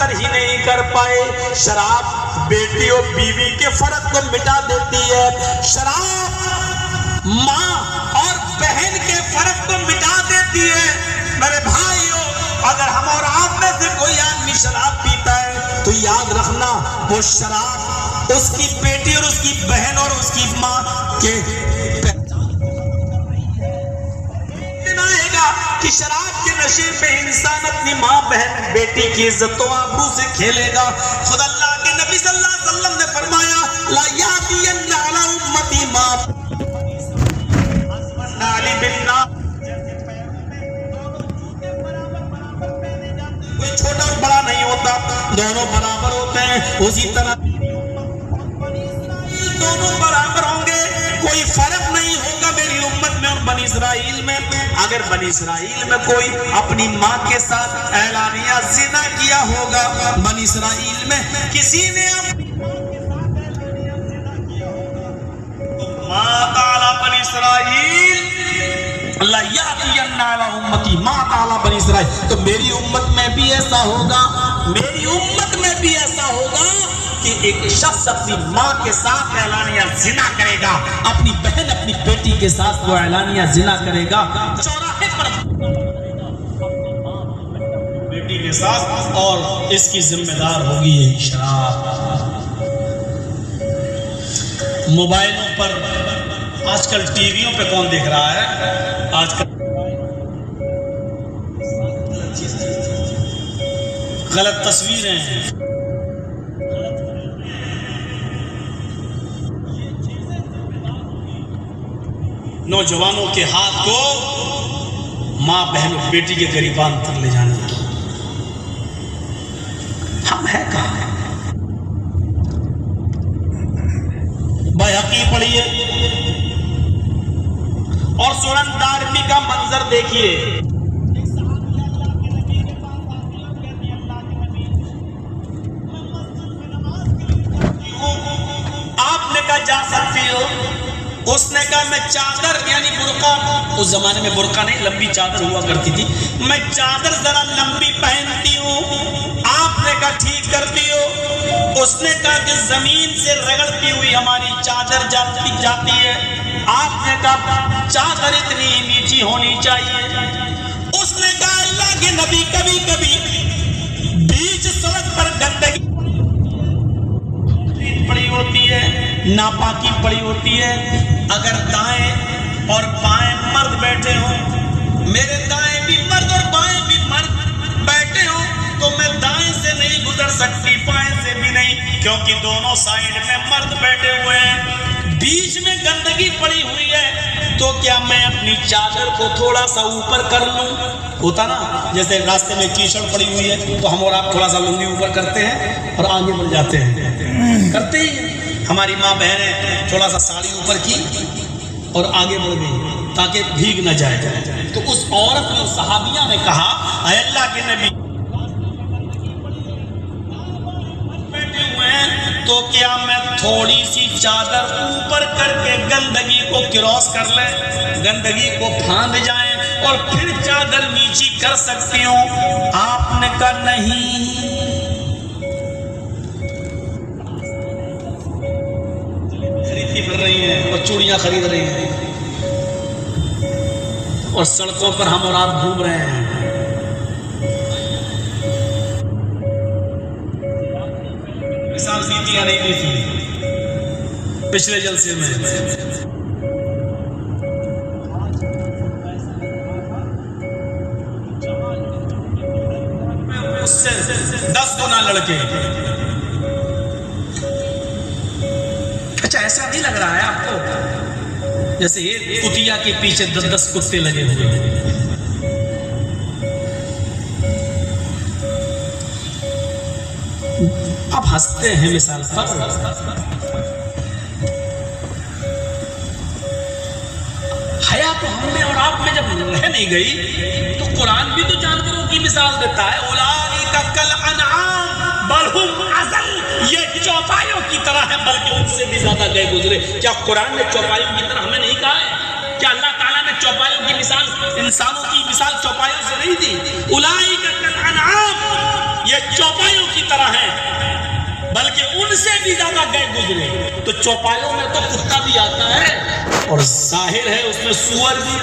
ختم ہی نہیں کر پائے۔ شراب بیٹی اور بیوی کے فرق کو مٹا دیتی ہے، شراب ماں اور بہن کے فرق کو مٹا دیتی ہے۔ میرے بھائیوں، اگر ہم اور آپ میں سے کوئی آدمی شراب پیتا ہے تو یاد رکھنا وہ شراب اس کی بیٹی اور اس کی بہن اور اس کی ماں کے کہ شراب کے نشے میں انسان اپنی ماں بہن بیٹی کی عزت و آبرو سے کھیلے گا۔ خدا اللہ کے نبی صلی اللہ علیہ وسلم نے فرمایا لا یاتین علی امتی ما علی بننا، کوئی چھوٹا اور بڑا نہیں ہوتا، دونوں برابر ہوتے ہیں، اسی طرح دونوں برابر ہوں گے، کوئی فرق نہیں ہوگا میری امت میں اور بنی اسرائیل میں۔ اگر بنی اسرائیل میں کوئی اپنی ماں کے ساتھ اعلانیہ زنا کیا ہوگا، بنی اسرائیل میں کسی نے ما تعالی بنی اسرائیل اللہ یاتین علی امتی ما تعالی بنی اسرائیل، تو میری امت میں بھی ایسا ہوگا، میری امت میں بھی ایسا ہوگا کہ ایک شخص اپنی ماں کے ساتھ اعلانیہ زنا کرے گا، اپنی بہن اپنی بیٹی کے ساتھ وہ اعلانیہ زنا کرے گا چوراہے پر بیٹی کے ساتھ، اور اس کی ذمہ دار ہوگی یہی شراب۔ موبائلوں پر آج کل ٹی ویوں پہ کون دیکھ رہا ہے؟ آج کل غلط تصویریں ہیں، نوجوانوں کے ہاتھ کو ماں بہن اور بیٹی کے گریبان تک لے جانے کی۔ ہم ہے کہاں؟ بیہقی پڑھیے اور سنن دارمی کا منظر دیکھیے۔ آپ نے کہا جا سکتی ہو، اس نے کہا میں چادر یعنی برقع، اس زمانے میں برقع نہیں لمبی چادر ہوا کرتی تھی، میں چادر ذرا لمبی پہنتی ہوں۔ آپ نے کہا ٹھیک کرتی ہو، اس نے کہا کہ زمین سے رگڑتی ہوئی ہماری چادر جاتی ہے، آپ نے کہا چادر اتنی نیچی ہونی چاہیے۔ اس نے کہا اللہ کے نبی کبھی کبھی بیچ سڑک پر گندگی پڑی ہوتی ہے، ناپاکی پڑی ہوتی ہے، اگر دائیں اور بائیں مرد بیٹھے ہوں، میرے دائیں بھی مرد اور بائیں بھی مرد بیٹھے ہوں، تو میں دائیں سے نہیں گزر سکتی، بائیں سے بھی نہیں، کیونکہ دونوں سائیڈ میں مرد بیٹھے ہوئے ہیں، بیچ میں گندگی پڑی ہوئی ہے، تو کیا میں اپنی چادر کو تھوڑا سا اوپر کر لوں؟ ہوتا نا جیسے راستے میں کیچڑ پڑی ہوئی ہے تو ہم اور آپ تھوڑا سا لنگی اوپر کرتے ہیں اور آگے بڑھ جاتے ہیں، کرتے ہی ہماری ماں بہنیں تھوڑا سا ساڑی اوپر کی اور آگے بڑھ گئی تاکہ بھیگ نہ جائے۔ تو اس عورت نے، صحابیہ نے کہا اے اللہ کے نبی بیٹھے ہوئے ہیں تو کیا میں تھوڑی سی چادر اوپر کر کے گندگی کو کراس کر لیں، گندگی کو پھاند جائیں اور پھر چادر نیچی کر سکتی ہوں؟ آپ نے کہا نہیں، پھر رہی ہیں اور چوڑیاں خرید رہی ہیں اور سڑکوں پر ہم اور آپ گھوم رہے ہیں۔ مثال دی تھی یا نہیں دی تھی پچھلے جلسے میں؟ اس سے 10 گنا لڑکے۔ اچھا ایسا نہیں لگ رہا ہے آپ کو جیسے ایک کتیا کے پیچھے 10 کتے لگے ہوئے ہیں؟ آپ ہنستے ہیں مثال پر، حیا تو ہم میں اور آپ میں جب رہ نہیں گئی تو قرآن بھی تو جانوروں کی مثال دیتا ہے، اولئک کالانعام بل ہم اضل، یہ چوپایوں کی طرح ہے بلکہ ان سے بھی زیادہ گئے گزرے۔ کیا قرآن نے چوپایوں کی طرح ہمیں نہیں کہا ہے؟ کیا اللہ تعالیٰ نے چوپایوں کی مثال، انسانوں کی مثال چوپایوں سے نہیں دی؟ اولئک کالانعام، یہ چوپایوں کی حد سے بھی زیادہ گئے گزرے، تو چوپایوں میں تو کتا بھی آتا ہے اور ظاہر ہے اس میں سور بھی